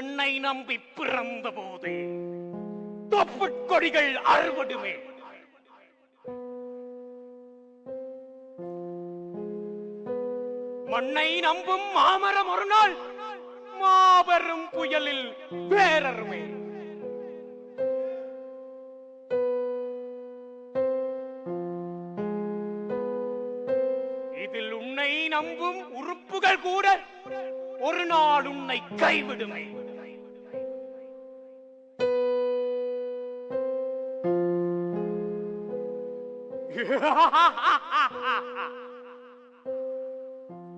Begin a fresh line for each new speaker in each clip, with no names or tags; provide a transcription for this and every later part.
பெண்ணை நம்பி பிறந்த போதே தொப்புட் கொடிகள் அறுவடுமே. மண்ணை நம்பும் மாமரம் ஒரு நாள் மாபெரும் புயலில் வேறறுமே. இதில் உன்னை நம்பும் உறுப்புகள் கூட ஒரு நாள் உன்னை கைவிடுமே.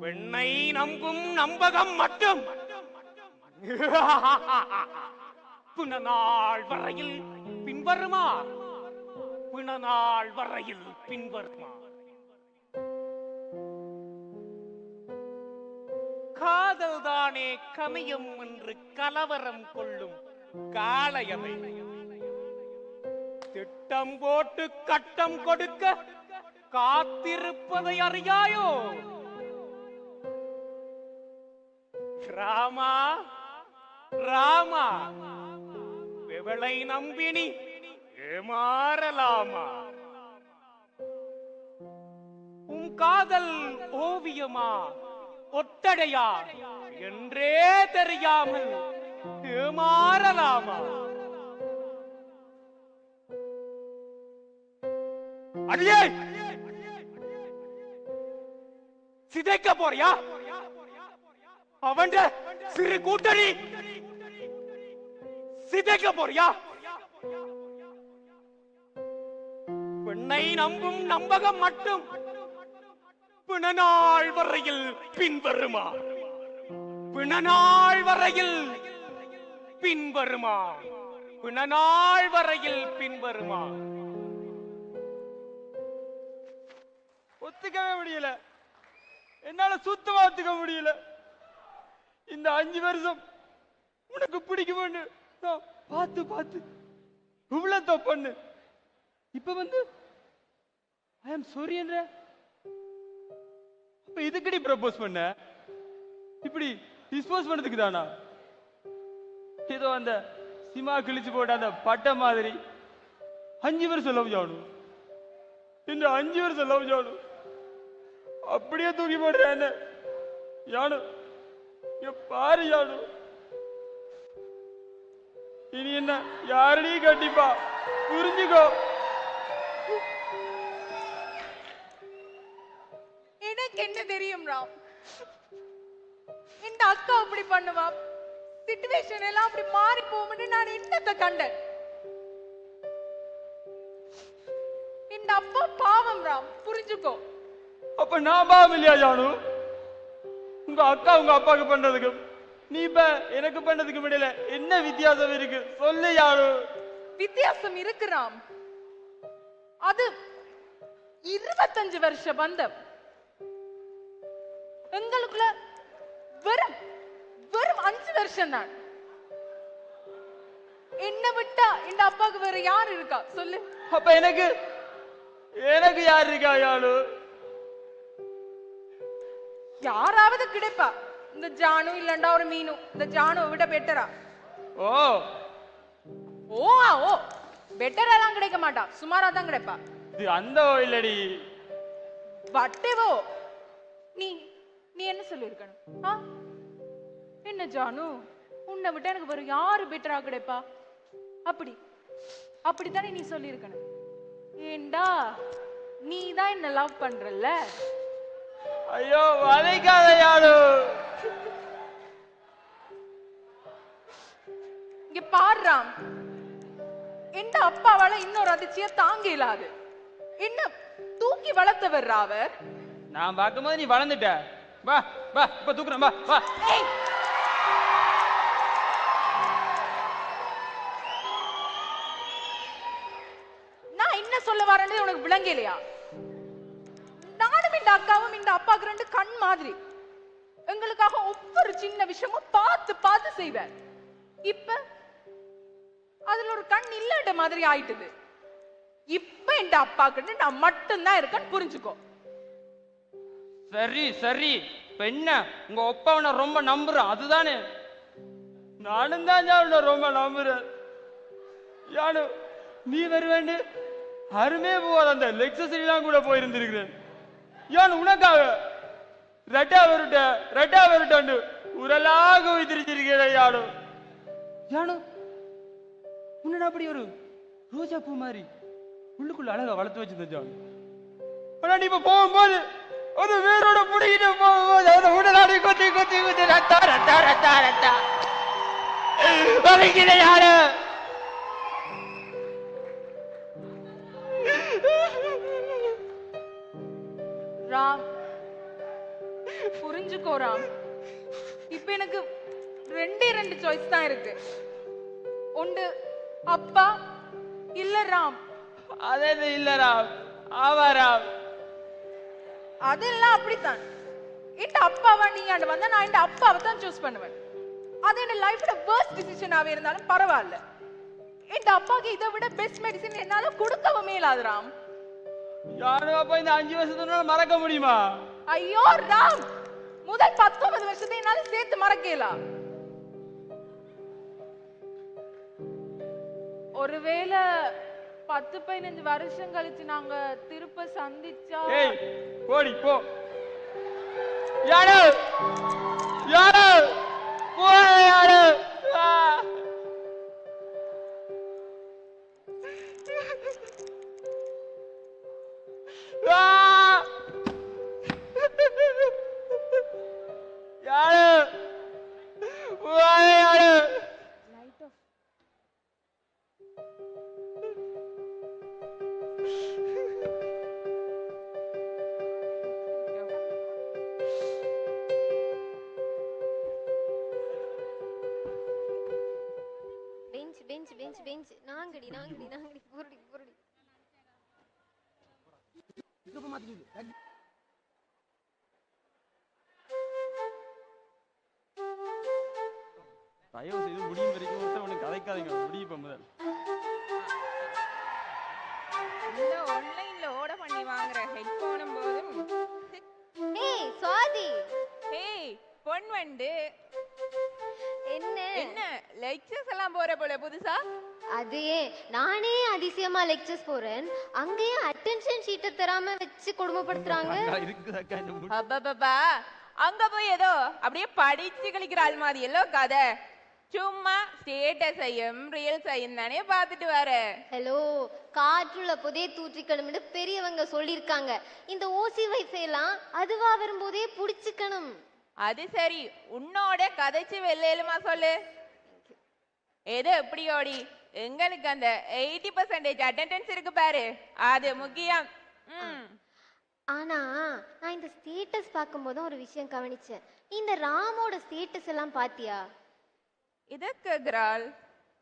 பெண்ணை நம்பும் நம்பகம் மட்டும் பிணநாள் வரையில் பின்வருமா? பிணநாள் வரையில் பின்வருமா? காதல் தானே கமியம் என்று கலவரம் கொள்ளும் காளையவை திட்டம் போட்டு கட்டம் கொடுக்க காத்திருப்பதை அறியாயோ? ராமா ராமா, வெவளை நம்பினி ஏமாறலாமா? உன் காதல் ஓவியமா ஒட்டடையா என்றே தெரியாமல் ஏமாறலாமா? அடியே, சிதைக்க போறியா? அவன் சிறு கூட்டணி சிதைக்க போறியா? பெண்ணை நம்பும் நம்பகம் மட்டும் பிணநாள் வரையில் பின்வருமா? பிணநாள் வரையில் பின்வருமா? பிணநாள் வரையில் பின்வருமா?
ஒத்துக்கவே முடியல, என்னால சுத்தமா ஒத்துக்க முடியல. இந்த 5 வருஷம் உனக்கு பிடிக்கும்னு பார்த்து பார்த்து இவ்வளவு தப்பு. இப்ப வந்து ஐ ஆம் சாரி என்ற அப்ப இதுக்கடி ப்ரப்போஸ் பண்ண? இப்படி டிஸ்போஸ் பண்ணதுக்கு தானா? ஏதோ அந்த சிமா கிழிச்சு போட்ட அந்த பட்டை மாதிரி 5 வருஷம் லவ் ஜானும், இந்த 5 வருஷம் லவ் ஜானும் அப்படியே தூக்கி போடுறேன் என்ன யானு. பாரு யானு, இனி என்ன யாரடி கண்டிப்பா புரிஞ்சுக்கோ.
எனக்கு என்ன தெரியும் ராம், இந்த அக்கா அப்படி பண்ணுவா, சிச்சுவேஷன் எல்லாம் அப்படி மாறி போகும்னு நான் என்னத்தை கண்டேன். இந்த அப்பா பாவம் ராம், புரிஞ்சுக்கோ.
அப்ப நான் பாவம் இல்லையா ஜானு? உங்க அக்கா உங்க அப்பாக்கு பண்றதுக்கு நீ இப்ப எனக்கு பண்றதுக்கு இடையில என்ன வித்தியாசம் இருக்கு சொல்லு ஜானு.
வித்தியாசம் இருக்கு ராம், அது 25 வருஷ பந்தம். எங்களுக்குள்ள வெறும் 5 வருஷம் தான். என்ன விட்டா இந்த அப்பாவுக்கு வேற யார் இருக்கா சொல்லு?
அப்ப எனக்கு யார் இருக்கா யானு?
யாராவது கிடைப்பா. இந்த ஜானு இல்லண்டா ஒரு மீனு. இந்த ஜானுவை விட பெட்டரா?
ஓ
ஓ பெட்டரா எல்லாம் கிடைக்க மாட்டா, சுமாரா தான் கிடைப்பா.
இது அந்த இல்லடி
வட்டேவோ. நீ என்ன சொல்லிருக்கணும்? என்ன ஜானு, உன்னை விட்டு எனக்கு வேற யாரு பெட்டரா கிடைப்பா? அப்படித்தானே நீ சொல்லிருக்கணும். ஏண்டா நீ தான் என்ன லவ் பண்றல்ல.
ஐயோ வளைக்காத யாரு.
இங்க பாடுறாம், எந்த அப்பாவால இன்னொரு அதிர்ச்சிய தாங்க இயலாது. என்ன தூக்கி வளர்த்தவர் அவர்.
நான் பார்க்கும்போது நீ வளர்ந்துட்ட. வா வா இப்ப தூக்குறேன், வா வா.
நான் என்ன சொல்ல வரேன்னு உனக்கு விளங்கலையா? நானும் இந்த அக்காவும் இந்த அப்பாவுக்கு 2 கண் மாதிரி. எங்களுக்காக ஒவ்வொரு சின்ன விஷயமும் பார்த்து பார்த்து செய்வேன். இப்ப அதுல ஒரு கண் இல்லட்ட மாதிரி ஆயிட்டுது. இப்ப இந்த அப்பாக்கிட்ட நான் மட்டும்தான் இருக்கேன்னு புரிஞ்சுக்கோ.
சரி சரி, இப்ப என்ன உங்க ஒப்பாவனை ரொம்ப நம்புறான் அதுதானே? நானும் தான் ஜானு ரொம்ப நம்புறேன். ஜானு நீ வருவேன்னு அருமே போவாது அந்த லெக்சஸ்லாம் கூட போயிருந்திருக்கிறேன். ஜானு உனக்காக ரெட்டா வருட்டாண்டு உரலாக விதிரிச்சிருக்கிறேன். ஜானு ஜானு உன்ன அப்படி ஒரு ரோஜா பூ மாதிரி உள்ளுக்குள்ள அழகா வளர்த்து வச்சிருந்த ஜானு. ஆனா நீ இப்ப போகும்போது ஒரு வேரோட புடிக்கிட்டு போகும்போது அதை உடலாடி கொத்தி கொத்தி கொத்தி ரத்தா ரத்தா ரத்தா ரத்தா வலிக்குது யாரு.
ராம் புரிஞ்சுக்கோ ராம். இப்ப எனக்கு ரெண்டு சாய்ஸ் தான் இருக்கு. ஒன்று அப்பா இல்ல ராம்.
அதே இல்ல ராம். ஆமா ராம்.
அதெல்லாம் அப்படித்தான். இந்த அப்பாவா நீங்க ஆண்டு வந்தா நான் இந்த அப்பாவை தான் சூஸ் பண்ணுவேன். அது என் லைஃப்ல worst டிசிஷனாவே இருந்தாலும் பரவாயில்ல. இந்த அப்பாக்கு இதை விட பெஸ்ட் மெடிசின் என்னால கொடுக்கவும் மேலாது ராம்.
யாரும் அப்ப இந்த 5 வருஷத்துனால மறக்க முடியுமா?
ஐயோ ராம், முதல் 19 வருஷத்தை என்னால சேர்த்து மறக்கலாம். ஒருவேளை 10-15 வருஷம் கழிச்சு நாங்க திருப்ப சந்திச்சா
போடி போ. யாரு யாரு போ யாரு.
பெஞ்ச் நாங்கடி நாங்கடி நாங்கடி புரடி புரடி.
தயவு செய்து முடியும் வரைக்கும் ஒருத்தவனுக்கு கதைக்காதீங்க. முடியும் முதல்
இந்த ஆன்லைன்ல ஆர்டர் பண்ணி வாங்குற ஹெட்போனும் போதும்.
ஏய் சுவாதி,
ஏய் பொன் வந்து
என்ன
என்ன லெக்சர்ஸ் எல்லாம் போற போல புதுசா?
அது நானே அதிசயமா லெக்சர்ஸ் போறேன், அங்கேயே அட்டென்ஷன் ஷீட்டை தராம வச்சு கொடுமைப்படுத்துறாங்க.
அப்பப்பா அங்க போய் ஏதோ அப்படியே படிச்சு கழிக்கிற ஆள் மாதிரி எல்லாம் கதை. சும்மா ஸ்டேட்டஸையும் ரீல்ஸையும் தானே பார்த்துட்டு வர.
ஹலோ, காற்றுள்ள புதே தூற்றிக்கணும்னு பெரியவங்க சொல்லியிருக்காங்க. இந்த ஓசி வைஃபை எல்லாம் அதுவா வரும்போதே புடிச்சுக்கணும்.
அது சரி, உன்னோட கதைச்சு வெள்ளையிலுமா சொல்லு. எது எப்படியோடி எங்களுக்கு அந்த 80% அட்டெண்டன்ஸ் இருக்கு பாரு, அது முக்கியம்.
ஆனா நான் இந்த ஸ்டேட்டஸ் பார்க்கும்போது ஒரு விஷயம் கவனிச்சேன். இந்த ராமோட ஸ்டேட்டஸ் எல்லாம் பாத்தியா?
இதற்கு கிரால்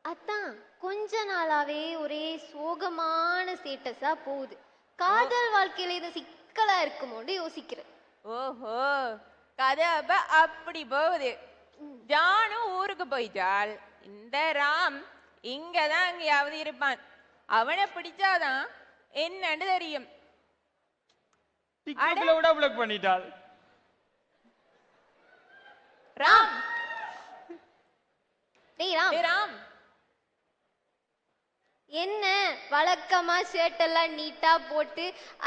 அதான் கொஞ்ச நாளாவே ஒரே சோகமான ஸ்டேட்டஸா போகுது. காதல் வாழ்க்கையில இது சிக்கலா இருக்குமோன்னு யோசிக்கிறேன்.
ஓஹோ, கதை அப்ப அப்படி போகுது. ஜானு ஊருக்கு போயிட்டால் இந்த ராம் இங்கதான் அங்கேயாவது இருப்பான். அவனை பிடிச்சாதான் என்னன்னு தெரியும்.
பண்ணிட்டாள்
ராம்.
டேய் ராம்,
ராம்
என்ன வழக்கமா ஷர்ட் எல்லாம் நீட்டா போட்டு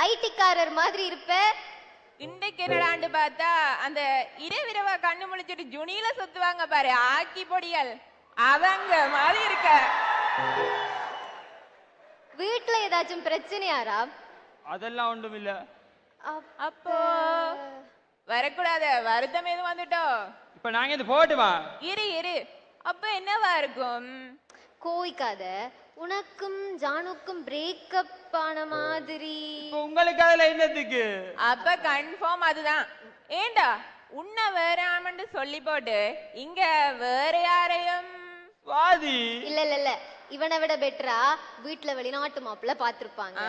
ஐடிக்காரர் மாதிரி இருப்ப?
இன்றைக்கு என்னடாண்டு பார்த்தா அந்த இரவிரவா கண்ணு முழிச்சிட்டு ஜுனியில சுத்துவாங்க பாரு ஆக்கி பொடிகள், அவங்க மாதிரி இருக்க.
வீட்டுல ஏதாச்சும் பிரச்சனையாரா?
அதெல்லாம் ஒன்றும் இல்ல.
அப்போ வரக்கூடாது, வருத்தம் எதுவும் வந்துட்டோ?
இப்ப நாங்க இது போட்டுமா?
இரு அப்ப என்னவா இருக்கும்?
கோவிக்காத, உனக்கும் ஜானுக்கும் பிரேக்கப் ஆன மாதிரி.
உங்களுக்கு அதுல என்னத்துக்கு?
அப்ப கன்ஃபார்ம் அதுதான். ஏண்டா உன்னை வேற ஆமண்டு சொல்லி போட்டு இங்க வேற யாரையும்
வாதி?
இல்ல இல்ல இல்ல, இவனை விட பெட்டரா வீட்டுல வெளிநாட்டு மாப்பிள்ள பாத்திருப்பாங்க.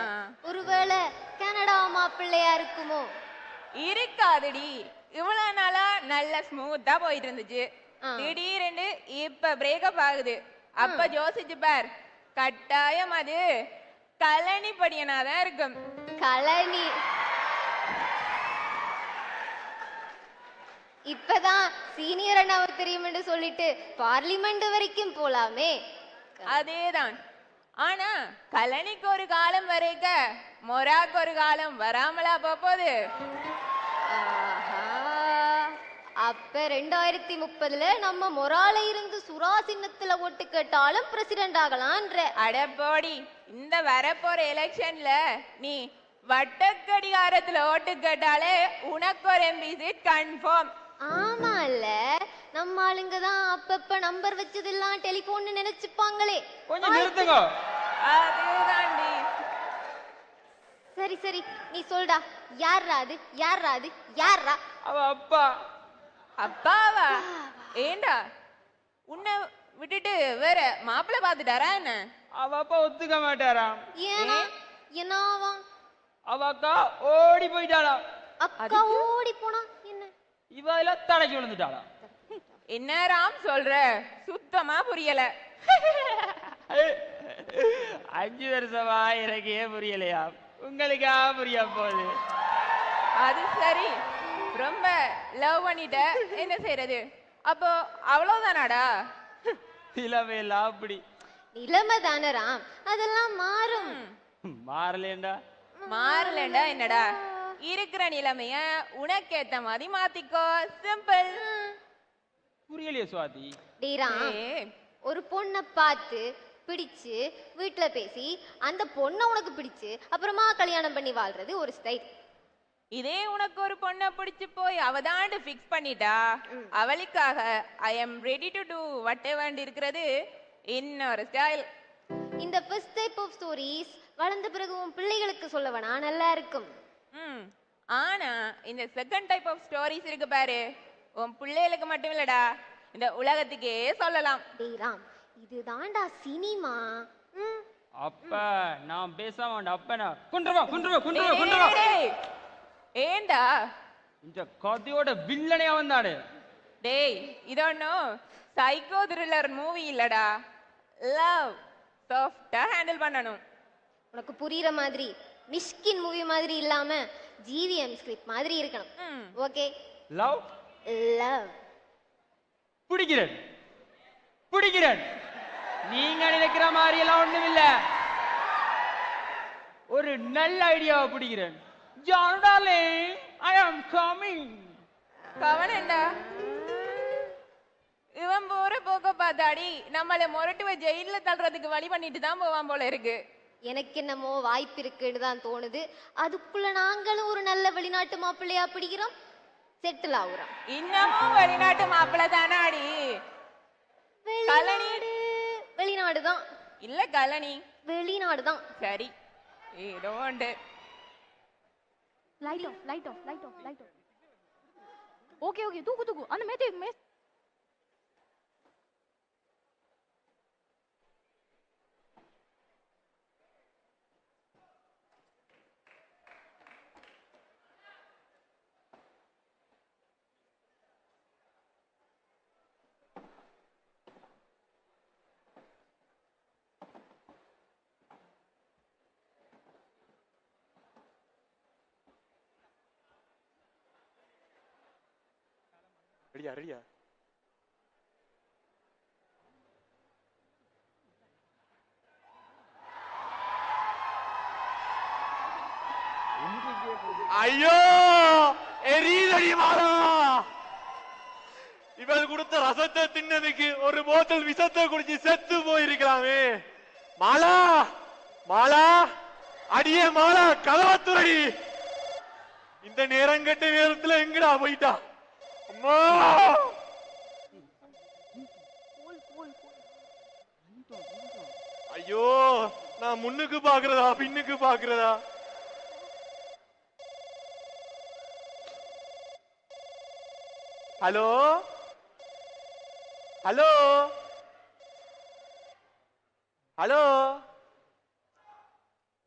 ஒருவேளை கனடா மாப்பிள்ளையா இருக்குமோ?
இருக்காதுடி, இவ்வளவு நாளா நல்ல ஸ்மூத்தா போயிட்டு இருந்துச்சு. திடீரென்று இப்ப பிரேக்கப் ஆகுது. அப்ப யோசிச்சு பார், கட்டாயம் அது கலனி படியனாதான் இருக்கும்.
கலனி? இப்பதான் சீனியர் அண்ணாவை தெரியும் என்று சொல்லிட்டு பார்லிமெண்ட் வரைக்கும் போலாமே.
அதேதான். ஆனா கலனிக்கு ஒரு காலம் வரைக்க மொராக்கு ஒரு காலம் வராமலா போகுது.
ஆஹா. அப்ப 2030ல நம்ம மொரால இருந்து சுறா சின்னத்துல ஓட்டு கேட்டாலும் பிரசிடென்ட் ஆகலான்ற.
அடப்போடி, இந்த வரப்போற எலெக்ஷன்ல நீ வட்டக்கடிகாரத்துல ஓட்டு கேட்டாலே உனக்கு ஒரு எம்பி சீட் கன்ஃபார்ம்.
ஆமா இல்ல, நம்ம ஆளுங்க தான் அப்பப்ப நம்பர் வச்சதெல்லாம் டெலிபோன் நினைச்சுப்பாங்களே.
கொஞ்சம் நிறுத்துங்க.
அதுதான்டி.
சரி சரி, நீ சொல்டா, யார்ரா அது, யார்ரா அது, யார்ரா?
அவ அப்பா.
அப்பாவா? ஏண்டா உன்னை விட்டுட்டு வேற மாப்பிள்ளை பாத்துட்டாரா என்ன?
அவ அப்பா ஒத்துக்க மாட்டாராம்.
ஏனா என்னவா?
அவ அக்கா ஓடி போயிட்டாளாம்.
அக்கா ஓடி போனா என்ன?
இவ எல்லாம் தடைக்கு விழுந்துட்டாளாம்.
என்ன ராம் சொல்ற? சுத்தமா புரியல.
5 வருஷமா எனக்கே புரியலையா? உங்களுக்கா புரிய போகுது?
அது சரி, ரொம்ப லவ் பண்ணிட்ட, என்ன செய்யறது? அப்போ அவ்வளவுதானாடா?
நிலைமையெல்லாம் அப்படி.
நிலைமை தானே ராம், அதெல்லாம் மாறும்.
மாறலேண்டா?
மாறலண்டா என்னடா? இருக்கிற நிலைமைய உனக்கேத்த மாதிரி மாத்திக்கோ. சிம்பிள்.
புரியலையே சுவாதி.
டேய் ராம், ஒரு பொண்ணை பார்த்து பிடிச்சு வீட்டுல பேசி அந்த பொண்ணை உனக்கு பிடிச்சு அப்புறமா கல்யாணம் பண்ணி வாழ்றது ஒரு ஸ்டைல்.
இதே உனக்கு ஒரு பொண்ணை பிடிச்சு போய் அவதாண்டு ஃபிக்ஸ் பண்ணிட்டா அவளுக்காக I am ready to do whatever இருக்கிறது இன்னொரு ஸ்டைல்.
இந்த ஃபர்ஸ்ட் டைப் ஆஃப் ஸ்டோரிஸ் வளர்ந்த பிறகு உன் பிள்ளைகளுக்கு சொல்லவனா நல்லா இருக்கும்.
ஆனா இந்த செகண்ட் டைப் ஆஃப் ஸ்டோரிஸ் இருக்கு பாரு, உன் பிள்ளைகளுக்கு மட்டும் இல்லடா, இந்த உலகத்துக்கே சொல்லலாம்.
டேய் ராம், இதுதான்டா சினிமா.
அப்ப நான் பேசாம அப்ப நான் கொண்டுவா.
ஏண்டா
இந்த கதையோட வில்லனே வந்தாடு.
டேய், இது ஒன்னும் சைக்கோ த்ரில்லர் மூவி இல்லடா. லவ் சாஃப்டா ஹேண்டில் பண்ணணும்.
உனக்கு புரியுற மாதிரி மிஷ்கின் மூவி மாதிரி இல்லாம ஜிவிஎம் ஸ்கிரிப்ட் மாதிரி இருக்கணும். ஓகே?
லவ்
லவ்
பிடிக்கிறேன். நீங்க நினைக்கிற மாதிரி எல்லாம் ஒண்ணும் இல்ல. ஒரு நல்ல ஐடியாவை பிடிக்கிறேன். John darling, I am coming.
கவனண்டா, இவன் போற போக்க பார்த்தாடி நம்மள முரட்டுவ ஜெயில தள்ளுறதுக்கு வழி பண்ணிட்டு தான் போவான் போல இருக்கு.
எனக்கு என்னமோ வாய்ப்பு இருக்குன்னு தான் தோணுது. அதுக்குள்ள நாங்களும் ஒரு நல்ல வெளிநாட்டு மாப்பிள்ளையா பிடிக்கிறோம், செட்டில் ஆகுறோம்.
இன்னமும் வெளிநாட்டு மாப்பிள்ளை தானாடி?
வெளிநாடு தான்
இல்ல கலனி,
வெளிநாடு தான்.
சரி, ஏதோ உண்டு.
Light off. ஓகே தூக்கு அந்த மேத்து
ரெடியா? ஐயோ, எரியுதடி மாலா. இவள் கொடுத்த ரசத்தை தின்னதுக்கு ஒரு போத்தல் விஷத்தை குடிச்சு செத்து போயிருக்கலாமே. மாலா, அடியே மாலா, கதவத்துறடி. இந்த நேரங்கட்ட நேரத்துல எங்கடா போயிட்டா? அம்மா, ஐயோ, நான் முன்னுக்கு பாக்குறதா பின்னுக்கு பாக்குறதா? ஹலோ,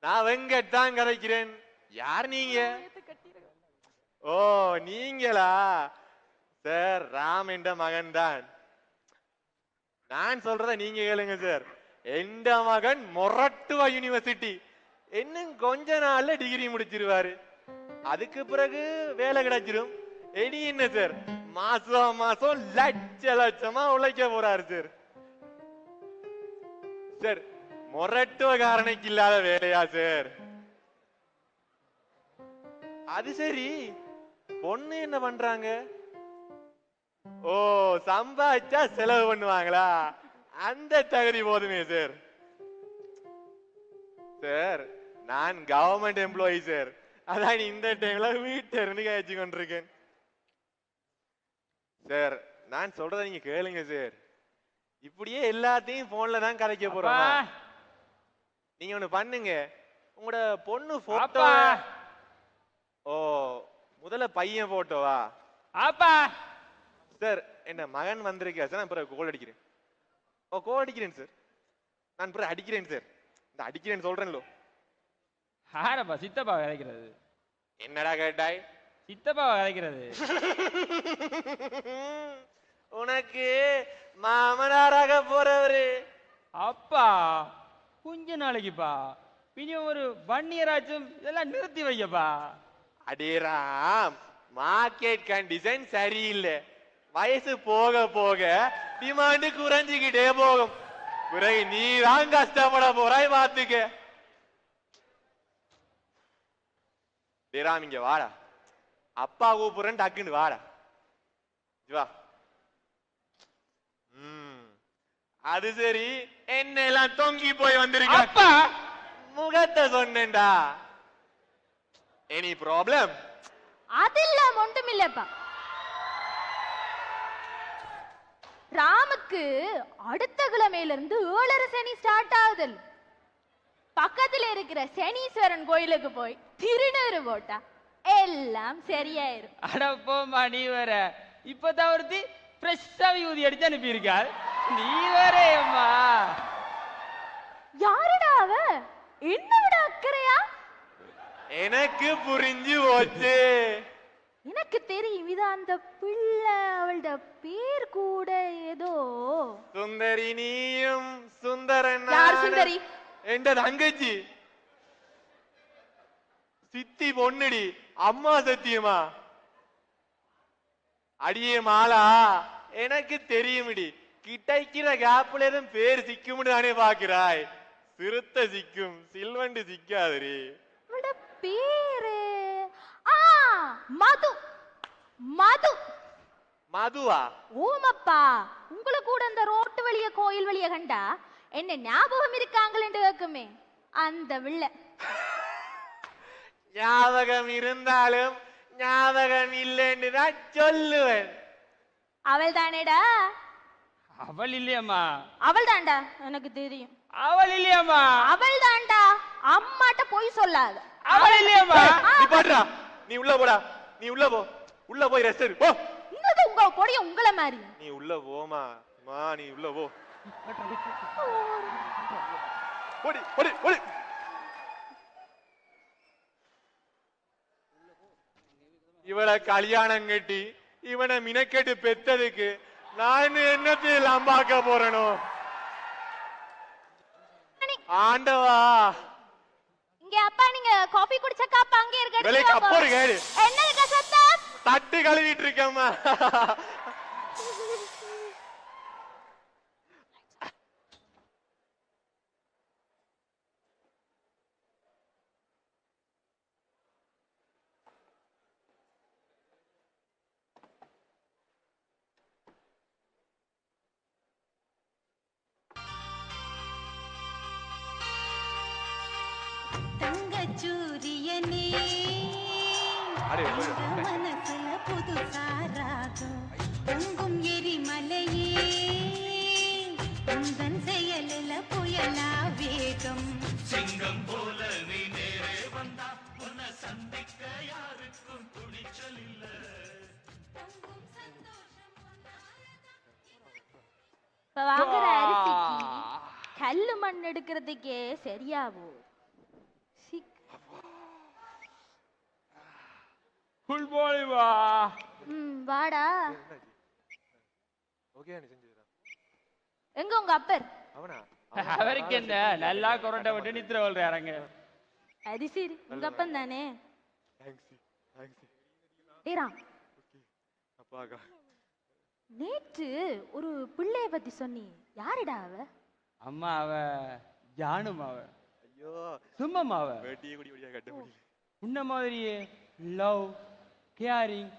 நான் வெங்கட் தான் கதைக்கிறேன். யார் நீங்க? ஓ, நீங்களா சார்? ராம் என்ற மகன் தான். நான் சொல்றத நீங்க கேளுங்க சார். எந்த மகன் மொரட்டுவா யூனிவர்சிட்டி இன்னும் கொஞ்ச நாள்ல டிகிரி முடிச்சிருவாரு. அதுக்கு பிறகு வேலை கிடைச்சிரும். எடி என்ன சார், மாசம் மாசம் லட்சமா உழைக்க போறாரு சார். சார் மொரட்டுவகாரனுக்கு இல்லாத வேலையா சார்? அது சரி, பொண்ணு என்ன பண்றாங்க? ஓ, சம்பாதிச்சா செலவு பண்ணுவாங்களா? அந்த தகுதி போதுமே சார். சார் நான் கவர்மெண்ட் எம்ப்ளாயி சார். அதான் இந்த டைம்ல வீட்டை இருந்து கழிச்சு கொண்டிருக்கேன் சார். நான் சொல்றதை நீங்க கேளுங்க சார். இப்படியே எல்லாத்தையும் போன்ல தான் கலைக்க போறோம். நீங்க ஒண்ணு பண்ணுங்க, உங்களோட பொண்ணு போட்டோ. ஓ, முதல்ல பையன் போட்டோவா?
அப்பா
சார் என்ன மகன் வந்திருக்கா சார்? நான் பிறகு கோல் அடிக்கிறேன். ஓ, கோல் அடிக்கிறேன் சார். நான் பிறகு அடிக்கிறேன் சார். இந்த அடிக்கிறேன்னு சொல்றேன்லோ.
ஆரப்பா சித்தப்பா கதைக்கிறது.
என்னடா கேட்டாய்?
சித்தப்பாவை கதைக்கிறது.
உனக்கு மாமனாராக போறவரு.
அப்பா கொஞ்ச நாளைக்குப்பா, இனி ஒரு 1 year ஆச்சும் இதெல்லாம் நிறுத்தி வைக்கப்பா.
அடேராம், மார்க்கெட் கண்டிஷன் சரியில்லை. வயசு போக போக டிமாண்ட் குறைஞ்சுக்கிட்டே போகும். பிறகு நீ தான் கஷ்டப்பட போறாய் பாத்துக்க. டேராம், இங்க வாடா. அப்பா கூப்பிடுறேன், டக்குன்னு வாடா. வா. அது சரி, என்ன எல்லாம் தொங்கி போய் வந்திருக்க.
அப்பா
முகத்தை சொன்னேன்டா. Any problem?
அதெல்லாம் ஒன்றும் இல்லப்பா. ராமுக்கு அடுத்த கிழமையில இருந்து 7 சனி ஸ்டார்ட் ஆகுதல். பக்கத்துல இருக்கிற சனீஸ்வரன் கோயிலுக்கு போய் திருநூறு போட்டா எல்லாம் சரியாயிரும்.
அட போம்மா, நீ வேற இப்பதான் ஒருத்தி ஃப்ரெஷ்ஷா ஊதி அடிச்சு அனுப்பியிருக்காள். நீ வேறேம்மா.
யாருடா அவ? என்ன விட அக்கறையா?
எனக்கு புரிஞ்சு போச்சு.
எனக்கு தெரியும், இது அந்த பிள்ளை. அவளோட பேர் கூட ஏதோ
சுந்தரி. நீயும் சுந்தரன்.
யார் சுந்தரி?
என்ற தங்கச்சி. சித்தி பொண்ணுடி. அம்மா சத்தியமா? அடியே மாலா, எனக்கு தெரியும்டி. கிட்டைக்கிற கேப்ல எதுவும் பேர் சிக்கும் தானே பாக்குறாய். சிறுத்தை சிக்கும், சில்வண்டு சிக்காதரி.
அவளோட பேரு மது. மது.
மதுவா?
ஓமப்பா, உங்களுக்கு கூட அந்த ரோட்டு வழிய கோயில் வழிய கண்டா என்ன ஞாபகம் இருக்காங்களேன்னு கேக்குமே, அந்த வில்ல.
ஞாபகம் இருந்தாலும் ஞாபகம் இல்லைன்னு தான் சொல்லுவேன்.
அவள் தானேடா?
அவள் இல்லையம்மா.
அவள் தான்டா, எனக்கு தெரியும்.
அவள் இல்லையம்மா.
அவள் தான்டா. அம்மாட்ட போய் சொல்லாத.
அவள் இல்லையம்மா.
நீ பாடுறா. நீ உள்ள போடா. நீ உள்ள போ. உள்ள போய் ரெஸ்ட் எடு. போ.
இன்னது உங்க பொடிய உங்கள மாதிரி.
நீ உள்ள போமா. நீ உள்ள போ. ஓடி ஓடி ஓடி. இவளை கல்யாணம் கட்டி இவனை மினக்கெட்டு பெத்ததுக்கு நான் என்னத்தை எல்லாம் பார்க்க போறேனோ. ஆண்டவா.
இங்க அப்பா, நீங்க காபி குடிச்ச கப் அங்கே
விலைக்கு அப்போ
இருக்கு.
கேடு.
என்ன இருக்க சத்தம்?
தட்டு கழுவிட்டு இருக்கம்மா.
தங்கச்சூரியனே, மனசுல புது சாராகும் பொங்கும் எரிமலையே, உந்தன் செயலில புயலா வேகம். சிங்கம் போல நீ நேரே வந்தா உன்னை சந்திக்க யாருக்கும் துணிச்சல் இல்ல.
இப்ப வாங்குற அரிசிக்கு கல்லு மண் எடுக்கிறதுக்கே சரியாவோ?
ஃபுல் பாய் வா.
வாடா.
ஓகே, நீ செஞ்சுடா.
எங்க உங்க அப்பர்?
அவனா?
அவருக்கு என்ன நல்லா கொரட்டை விட்டு நித்திர வளர்றாங்க.
அது சரி, உங்க அப்பன் தானே.
தேங்க்ஸ். தேங்க்ஸ்.
டேரா.
ஓகே. அப்பாக்கா.
நேற்று ஒரு பிள்ளைய பத்தி சொன்னி, யாருடா அவ?
அம்மா அவ ஜானும் அவ
ஐயோ
சும்மம் அவ
வேட்டியை குடி குடியா கட்ட முடியல.
உன்ன மாதிரியே லவ் கேரிங்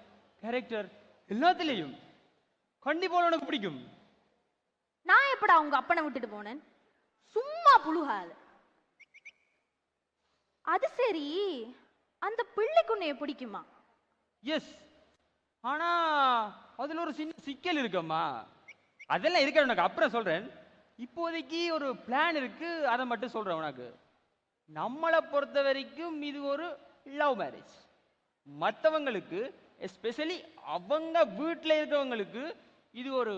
கேரக்டர் எல்லாத்துலயும் கண்டிப்பா உனக்கு பிடிக்கும்.
நான் எப்படா உங்க அப்பனை விட்டுட்டு போனேன்? சும்மா புழுகாத. அது சரி, அந்த பிள்ளைக்கு உன்னைய பிடிக்குமா?
எஸ், ஆனா அதுல ஒரு சின்ன சிக்கல் இருக்கம்மா. அதெல்லாம் இருக்க உனக்கு அப்புறம் சொல்றேன். இப்போதைக்கு ஒரு பிளான் இருக்கு, அதை மட்டும் சொல்றேன் உனக்கு. நம்மளை பொறுத்த வரைக்கும் இது ஒரு லவ் மேரேஜ். மற்றவங்களுக்கு எஸ்பெஷலி அவங்க வீட்டில் இருக்கிறவங்களுக்கு இது ஒரு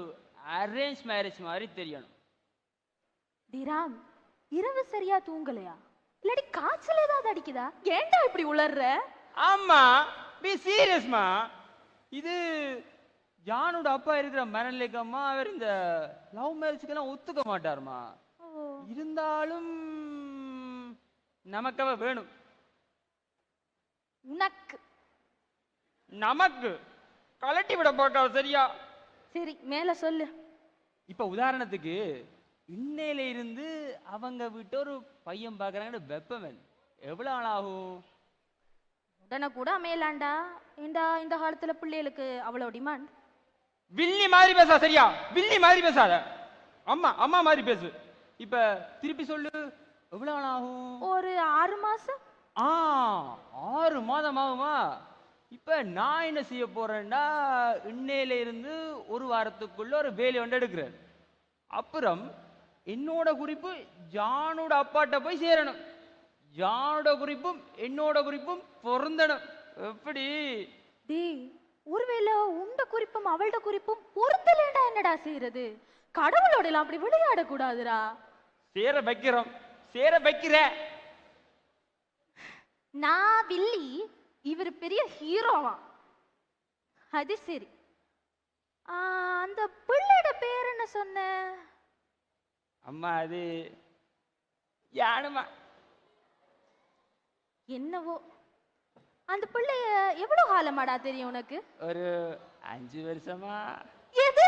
அரேஞ்ச் மேரேஜ் மாதிரி தெரியணும்.
திராம், இரவு சரியா தூங்கலையா? இல்லாடி காய்ச்சல் ஏதாவது அடிக்குதா? ஏன்டா இப்படி உளர்ற?
ஆமா, பி சீரியஸ்மா. இது ஜானோட அப்பா இருக்கிற மனநிலைக்கம்மா. அவர் இந்த லவ் மேரேஜ்க்கெல்லாம் ஒத்துக்க மாட்டாருமா. இருந்தாலும் நமக்கு அவ வேணும்.
உனக்கு
நமக்கு கலட்டி விட பார்க்காத சரியா?
சரி, மேல சொல்லு.
இப்ப உதாரணத்துக்கு இன்னையில இருந்து அவங்க விட்டு ஒரு பையன் பாக்குறாங்கன்னு வெப்பவன் எவ்வளவு நாள் ஆகும்?
உடனே கூட அமையலாண்டா. இந்த காலத்துல பிள்ளைகளுக்கு அவ்வளவு டிமாண்ட்.
வில்லி மாதிரி பேசா சரியா? வில்லி மாதிரி பேசாத. அம்மா அம்மா மாதிரி பேசு. இப்ப திருப்பி சொல்லு, எவ்வளவு நாள் ஆகும்?
ஒரு 6 மாசம்.
6 மாதம் ஆகுமா? இப்ப நான் என்ன செய்ய போறேன்டா, இன்னையில இருந்து ஒரு வாரத்துக்குள்ள ஒரு வேலை ஒன்று எடுக்கிறேன். அப்புறம் என்னோட குறிப்பு ஜானோட அப்பாட்ட போய் சேரணும். ஜானோட குறிப்பும் என்னோட குறிப்பும் பொருந்தணும். எப்படி?
டேய், ஒருவேளை உண்ட குறிப்பும் அவளோட குறிப்பும் பொருந்தலேண்டா என்னடா செய்யறது? கடவுளோட எல்லாம் அப்படி விளையாட கூடாதுடா.
சேர வைக்கிறோம், சேர வைக்கிற.
நான் வில்லி, இவர் பெரிய ஹீரோவா? அது சரி. அந்த பிள்ளையோட பேர் என்ன சொன்ன?
அம்மா அது யானுமா.
என்னவோ. அந்த பிள்ளைய எவ்வளவு காலமாடா தெரியும் உனக்கு?
ஒரு 5 வருஷமா.
எது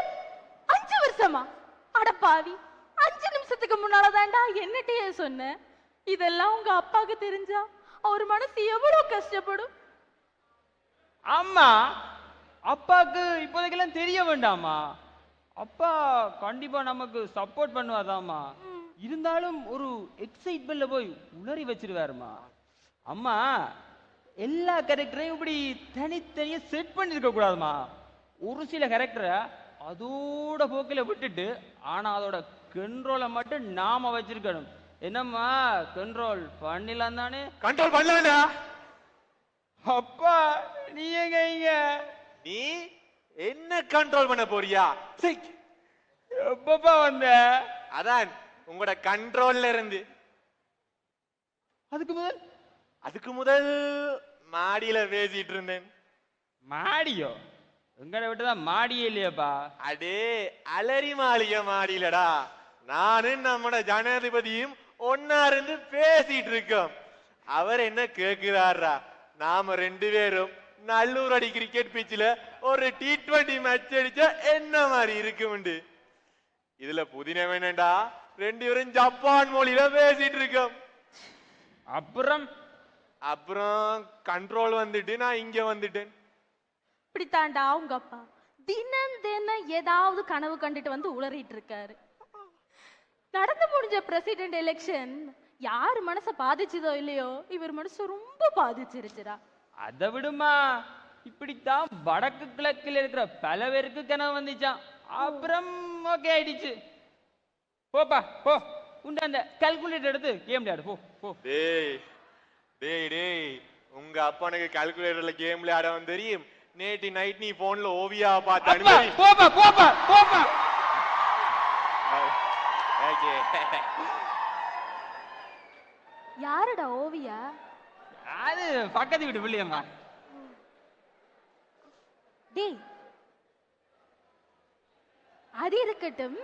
5 வருஷமா? அடப்பாவி, 5 நிமிஷத்துக்கு முன்னாலதான்டா என்னட்டையே சொன்ன. இதெல்லாம் உங்க அப்பாவுக்கு தெரிஞ்சா அவர் மனசு எவ்வளவு கஷ்டப்படும்.
அம்மா, அப்பாக்கு இப்போதைக்கெல்லாம் தெரிய வேண்டாமா. அப்பா கண்டிப்பா நமக்கு சப்போர்ட் பண்ணுவாதாமா. இருந்தாலும் ஒரு எக்ஸைட்மெண்ட்ல போய் உளறி வச்சிருவாருமா. அம்மா, எல்லா கேரக்டரையும் இப்படி தனித்தனியா செட் பண்ணிருக்க கூடாதுமா. ஒரு சில கேரக்டரை அதோட போக்கில விட்டுட்டு, ஆனா அதோட கண்ட்ரோலை மட்டும் நாம வச்சிருக்கணும். என்னம்மா, கண்ட்ரோல் பண்ணிடலாம் தானே?
கண்ட்ரோல் பண்ணலாம்டா.
அப்பா நீ எங்க இங்க?
நீ என்ன கண்ட்ரோல் பண்ண போறியா? சீ.
எப்பப்பா வந்த?
அதான் உங்களோட கண்ட்ரோல்ல இருந்து. அதுக்கு முதல் மாடியில பேசிட்டு இருந்தேன்.
மாடியோ? எங்கட விட்டுதான் மாடியே இல்லையாப்பா.
அடே, அலரி மாளிகை மாடியிலடா. நானும் நம்மட ஜனாதிபதியும் ஒன்னா இருந்து பேசிட்டு இருக்கோம். அவர் என்ன கேக்குறாரா, நாம 2 பேரும் நல்லூர் அடி கிரிக்கெட் பிச்சில ஒரு T20 மேட்ச் அடிச்சா என்ன மாதிரி இருக்கும்ண்டு. இதுல புதினம் என்னண்டா, 2 பேரும் ஜப்பான் மொழியில பேசிட்டு இருக்கோம். அப்புறம் கண்ட்ரோல் வந்துட்டு நான் இங்க வந்துட்டேன்.
இப்படித்தாண்டா உங்க அப்பா தினம் தினம் ஏதாவது கனவு கண்டுட்டு வந்து உளறிட்டு இருக்காரு. நடந்து முடிஞ்ச பிரசிடென்ட் எலெக்ஷன் யாரு மனச பாதிச்சதோ இல்லையோ, இவர் மனசு ரொம்ப பாதிச்சிருச்சுடா.
அதை விடுமா, இப்படித்தான் வடக்கு கிழக்கில் இருக்கிற பல பேருக்கு கனவு வந்துச்சான். அப்புறம் ஓகே ஆயிடுச்சு. போப்பா போ, உண்ட அந்த கால்குலேட்டர் எடுத்து கேம் விளையாடு போ போ.
டேய் டேய் டேய், உங்க அப்பனுக்கு கால்குலேட்டர்ல கேம் விளையாடவும் தெரியும். நேற்று நைட் நீ போன்ல ஓவியா பார்த்து அனுப்பி.
போப்பா போப்பா போப்பா.
யாருடா ஓவியா?
அது பக்கத்து வீட்டு பிள்ளையம்மா.
டேய், அது இருக்கட்டும்.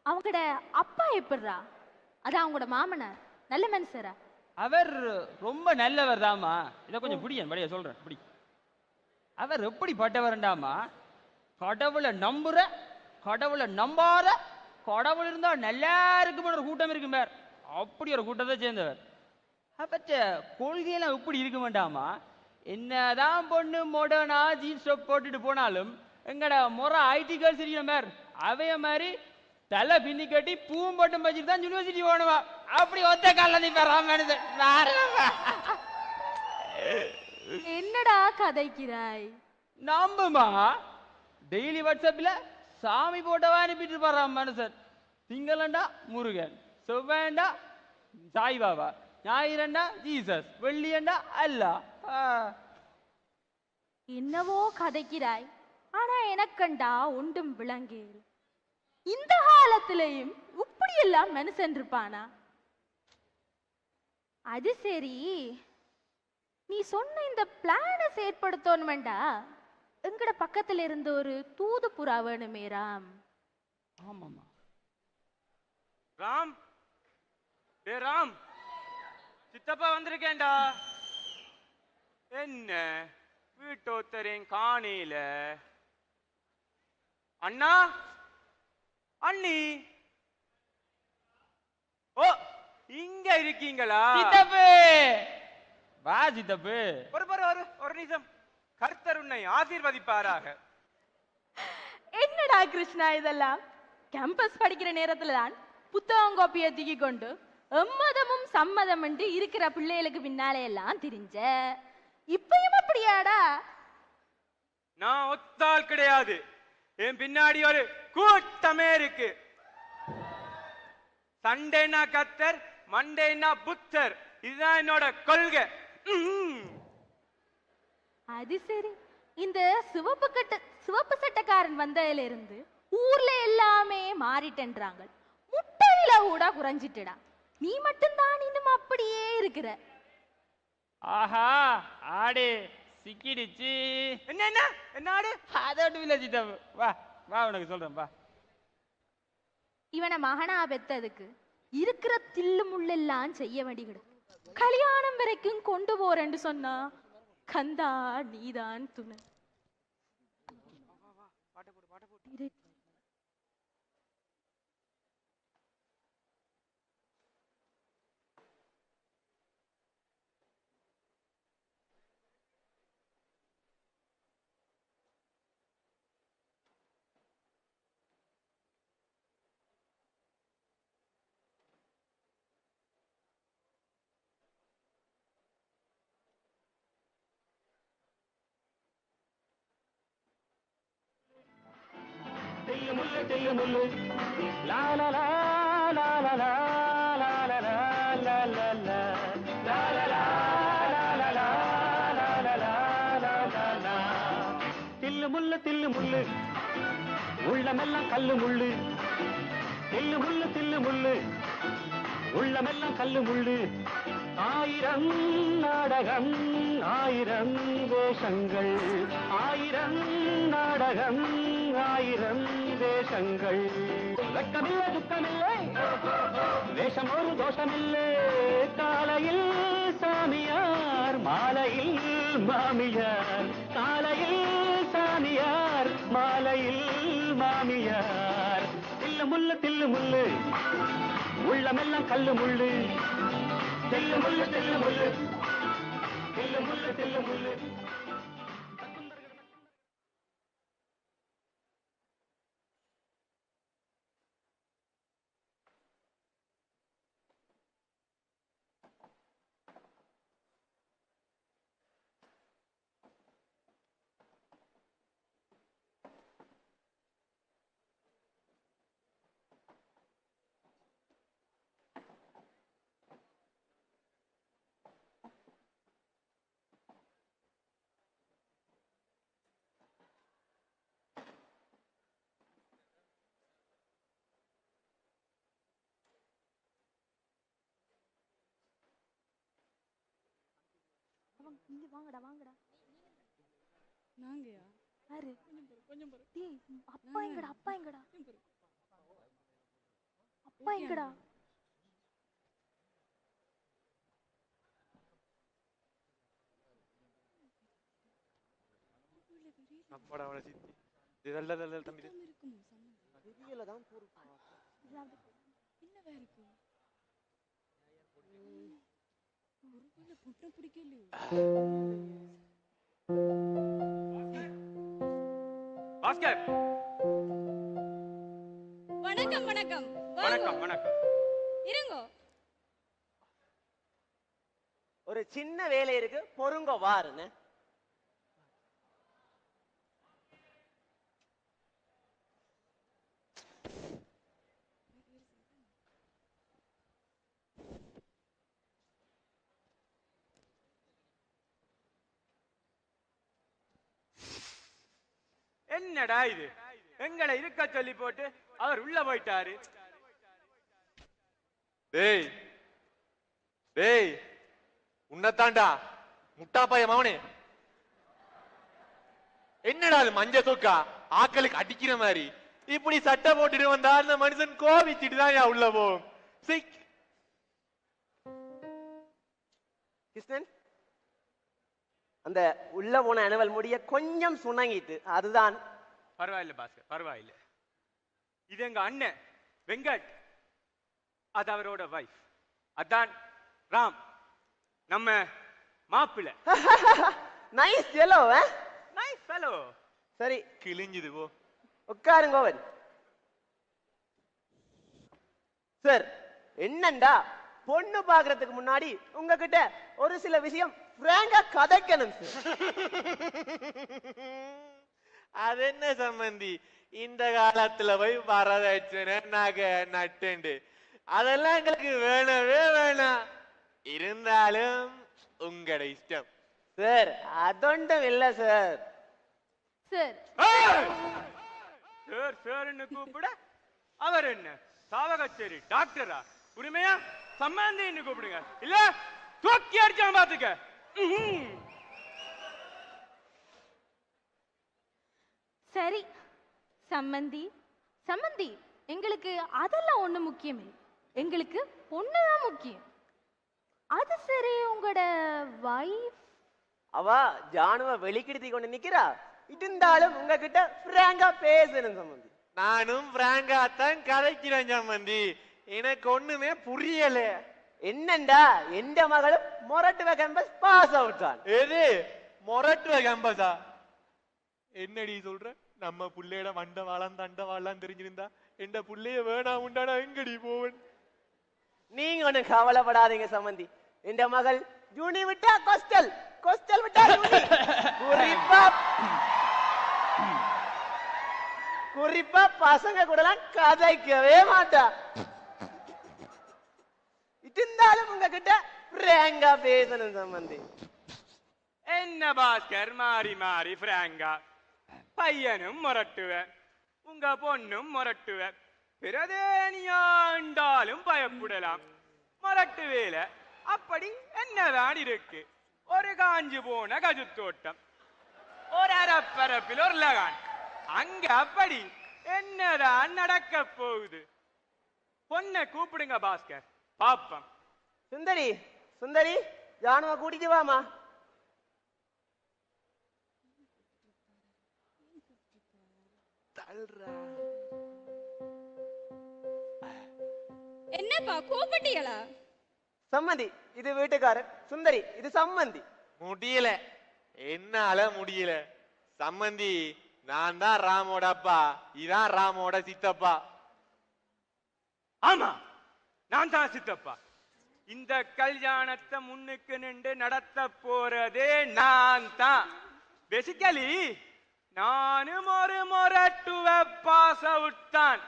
அவங்கட அப்பா எப்படிரா? அதான் அவங்களோட மாமனார் நல்ல மனுஷரா?
அவர் ரொம்ப நல்லவர் தாமா. இதை கொஞ்சம் பிடிக்கும் படியா சொல்றேன். பிடி. அவர் எப்படி பட்டவர்ண்டாமா, கடவுளை நம்புற, கடவுளை நம்பாத, கடவுள் இருந்தா நல்லா இருக்குமே ஒரு கூட்டம் இருக்கு பேர். அப்படி ஒரு கூட்டத்தை சேர்ந்தவர். அப்பச்ச கொள்கையெல்லாம் இப்படி இருக்க வேண்டாமா? என்னதான் பொண்ணு மோடர்னா ஜீன்ஸ் டாப் போட்டுட்டு போனாலும் எங்கட முறை ஐடி கேர்ள்ஸ் இருக்கிற பேர் அவைய மாதிரி தலை பின்னி கட்டி பூவும் போட்டும் வச்சுட்டு தான் யூனிவர்சிட்டி போகணுமா? அப்படி ஒத்த கால நீ
என்னடா கதைக்கிறாய்?
நம்புமா? டெய்லி வாட்ஸ்அப்ல சாமி போட்டவா அனுப்பிட்டு போறான் மனுஷன். திங்களண்டா முருகன், செவ்வாயண்டா சாய்பாபா, ஞாயிறண்டா ஜீசஸ், வெள்ளியண்டா அல்லா.
என்னவோ கதைக்கிறாய், ஆனா எனக்கண்டா ஒன்றும் விளங்கேறு. இந்த காலத்திலையும் இப்படி எல்லாம் மனுஷன் இருப்பானா? அது சரி, நீ சொன்ன இந்த பிளான செயற்படுத்தணுமெண்டா எங்கட பக்கத்துல இருந்து ஒரு தூது புறா வேணுமே ராம்.
ஆமாமா.
ராம், ஏ ராம், சித்தப்பா வந்திருக்கேன்டா. என்ன வீட்டோத்தரையும் காணியில? அண்ணா, அண்ணி, ஓ இங்க இருக்கீங்களா?
சித்தப்பு வா சித்தப்பு.
ஒரு நிமிஷம். கர்த்தர் உன்னை ஆசீர்வதிப்பாராக.
என்னடா கிருஷ்ணா இதெல்லாம்? கேம்பஸ் படிக்கிற நேரத்துல தான் புத்தகம் கோப்பியை தூக்கி கொண்டு எம்மதமும் சம்மதம் என்று இருக்கிற பிள்ளைகளுக்கு பின்னாலே எல்லாம் தெரிஞ்ச. இப்பயும் அப்படியாடா?
நான் ஒத்தாள் கிடையாது. என் பின்னாடி ஒரு கூட்டமே இருக்கு. சண்டேனா கத்தர், மண்டேனா புத்தர். இதுதான் என்னோட கொள்கை.
அது சரி, இந்த சிவப்பு சட்டக்காரன் வந்ததுல இருந்து ஊர்ல எல்லாமே மாறிட்டேன்றாங்க. முட்டை விலை கூட குறைஞ்சிட்டுடா. நீ மட்டும்தான் இன்னும் அப்படியே இருக்கிற.
ஆஹா ஆடு சிக்கிடுச்சு.
என்ன என்ன என்ன ஆடு?
அதோடு இல்லை சித்தப்பு. வா வா உனக்கு சொல்றேன் வா.
இவனை மகனா பெத்ததுக்கு இருக்கிற தில்லு முள்ளெல்லாம் செய்ய வேண்டியது. கல்யாணம் வரைக்கும் கொண்டு போறேன்னு சொன்னா கந்தா நீதான் துணை.
தில்லு முள்ளு தில்லு முள்ளு உள்ளமெல்லாம் கல்லு முள்ளு. தில்லு முள்ளு தில்லு முள்ளு உள்ளமெல்லாம் கல்லு முள்ளு. ஆயிரம் நாடகம் ஆயிரம் வேஷங்கள், ஆயிரம் நாடகம் ஆயிரம் வேஷங்கள். வெட்கமில்லை துக்கமில்லை, வேஷம் ஒரு தோஷமில்லை. காலையில் சாமியார், மாலையில் மாமியார். காலையில் சாமியார், மாலையில் மாமியார். தில்லு முள்ளு தில்லு முள்ளு உள்ளமெல்லாம் கல்லு முள்ளு. தில்லு முள்ளு தில்லு முள்ளு தில்லு முள்ளு தில்லு முள்ளு.
இங்க வாங்கடா வாங்கடா.
நாங்கயா?
யாரு?
கொஞ்சம் பொறு.
டேய், அப்பா எங்கடா? அப்பா எங்கடா? அப்பா எங்கடா?
அப்பாடா அவனை சித்தி. தம்பி
பாஸ்கர்
வணக்கம் வணக்கம்
வணக்கம் வணக்கம்.
இருங்கோ.
ஒரு சின்ன வேலை இருக்கு, பொறுங்க வாருன்னு.
என்னடா இது, எங்களை இருக்க சொல்லி போட்டு அவர் உள்ள போயிட்டாரு.
டேய் டேய் உன்னதாண்டா முட்டா பைய மவனே. என்னடா அது மஞ்ச சொக்கா ஆக்களுக்கு அடிக்கிற மாதிரி இப்படி சட்டை போட்டுட்டு வந்தா அந்த மனுஷன் கோவிச்சிட்டு தான் உள்ள போகும்.
கிருஷ்ணன், அந்த உள்ள போன அனுவல் முடிய கொஞ்சம் சுணங்கிட்டு, அதுதான்.
பரவாயில்ல பாஸ்கர், பரவாயில்ல. இது எங்க அண்ணன் வெங்கட், அது அவரோட வைஃப், அதான் ராம், நம்ம மாப்பிள்ளை.
Nice yellow.
Nice fellow.
சரி,
கிழிஞ்சுது போ.
உட்காருங்க கோவன். சார், என்னண்டா பொண்ணு பாக்குறதுக்கு முன்னாடி உங்ககிட்ட ஒரு சில விஷயம் பிராங்கா கதைக்கணும் சார்.
அது என்ன சம்பந்தி, இந்த காலத்துல போய் வரதட்சணை நகை நட்டுண்டு அதெல்லாம் எங்களுக்கு வேணவே வேணாம். இருந்தாலும் உங்களோட இஷ்டம்
சார். அதொண்டும் இல்ல சார்.
சார்
சார் சார்னு கூப்பிட அவர் என்ன சாவகச்சேரி டாக்டரா? உரிமையா சம்பந்தின்னு கூப்பிடுங்க, இல்ல தூக்கி அடிச்சான் பாத்துக்க.
சரி சம்மந்தி, சம்மந்தி எங்களுக்கு அதெல்லாம் ஒண்ணு முக்கியமே, எங்களுக்கு பொண்ணுதான் முக்கியம். அது சரி, உங்களோட வைஃப்
அவ ஜானுவ வெளிக்கிடுத்தி கொண்டு நிக்கிறா. இருந்தாலும் உங்ககிட்ட பிராங்கா பேசணும் சம்பந்தி.
நானும் பிராங்கா தான் கதைக்கிறேன் சம்பந்தி, எனக்கு ஒண்ணுமே புரியல.
என்னண்டா எந்த மகளும் மொரட்டுவ கேம்பஸ் பாஸ் அவுட் தான்.
எது மொரட்டுவ கேம்பஸா? என்னடி சொல்ற? நம்ம புள்ளையோட வண்ட வாழம் தண்ட வாழலாம் தெரிஞ்சிருந்தா எந்த புள்ளைய வேணாம் உண்டானா எங்கடி போவன்?
நீங்க ஒண்ணு கவலைப்படாதீங்க சம்பந்தி. எந்த மகள் யூனி விட்டா கோஸ்டல், கோஸ்டல் விட்டா யூனி. குறிப்பா பசங்க கூடலாம் கதைக்கவே மாட்டா. இருந்தாலும் உங்ககிட்ட பிராங்கா பேசணும் சம்பந்தி.
என்ன பாஸ்கர் மாறி மாறி பிராங்கா? பையனும் முரட்டுவ, உங்க பொண்ணும் முரட்டுவ, பிரதேனியாண்டாலும் பயப்படலாம். முரட்டு வேலை அப்படி என்னதான் இருக்கு? ஒரு காஞ்சு போன கஜுத்தோட்டம், ஒரு அரப்பரப்பில் ஒரு லகான், அங்க அப்படி என்னதான் நடக்க போகுது? பொண்ணை கூப்பிடுங்க பாஸ்கர், பாப்பம்.
சுந்தரி, சுந்தரி ஜானுவ கூட்டிட்டு வாமா.
என்னப்பா கூப்பிட்டீங்களா?
சம்மந்தி இது வீட்டுக்காரர், சுந்தரி இது சம்மந்தி.
முடியல, என்னால முடியல சம்மந்தி. நான் தான் ராமோட அப்பா, இதான் ராமோட சித்தப்பா.
ஆமா, நான் தான் சித்தப்பா. இந்த கல்யாணத்தை முன்னுக்கு நின்று நடத்த போறதே நான் தான். பேசிக்கலி நானும் ஒரு மொரட்டுவ பாஸ் அவுட் தான்,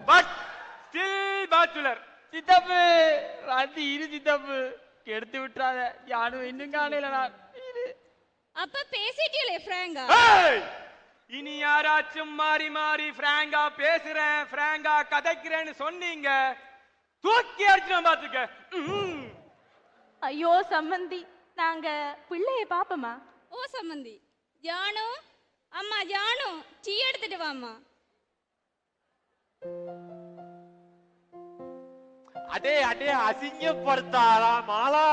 பட் ஸ்டில் பேச்சுலர்.
சித்தப்பு ராத்தி இரு சித்தப்பு, கெடுத்து விட்டுறாத. யாரும் இன்னும் காணையில நான் இரு.
அப்ப பேசிட்டீங்களே பிராங்கா?
இனி யாராச்சும் மாறி மாறி பிராங்கா பேசுறேன், பிராங்கா கதைக்கிறேன்னு சொன்னீங்க, தூக்கி அடிச்சிடும் பாத்துக்க.
ஐயோ சம்மந்தி, நாங்க பிள்ளைய பாப்போமா?
ஓ சம்மந்தி. ஜானு, அம்மா ஜானு டீ எடுத்துட்டு வாம்மா.
அடே அடே அசிங்கப்படுத்தாரா மாலா?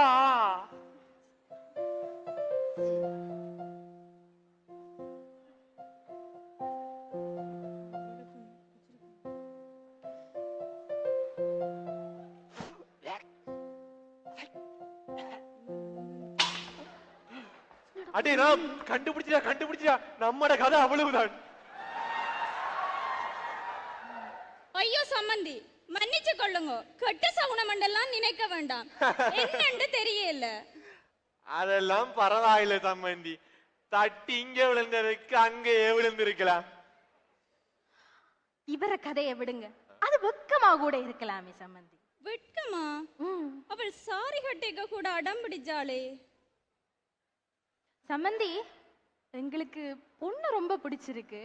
அடே ராம், கண்டுபிடிச்சியா நம்மட கதை அவ்வளவுதான்.
ஐயோ சம்மந்தி, மன்னிச்சு கொள்ளுங்க. கெட்ட சகுனமண்டெல்லாம் நினைக்க வேண்டாம். என்னன்னு தெரியல.
அதெல்லாம் பரவாயில்ல சம்பந்தி. தட்டி இங்க விழுந்ததுக்கு அங்கேயே விழுந்திருக்கலாம்.
இவர கதையை விடுங்க, அது வெக்கமா கூட இருக்கலாமே சம்பந்தி.
வெட்கமா? அவள் சாரி கட்டிக்க கூட அடம் பிடிச்சாளே.
சம்பந்தி, எங்களுக்கு பொண்ணு ரொம்ப பிடிச்சிருக்கு.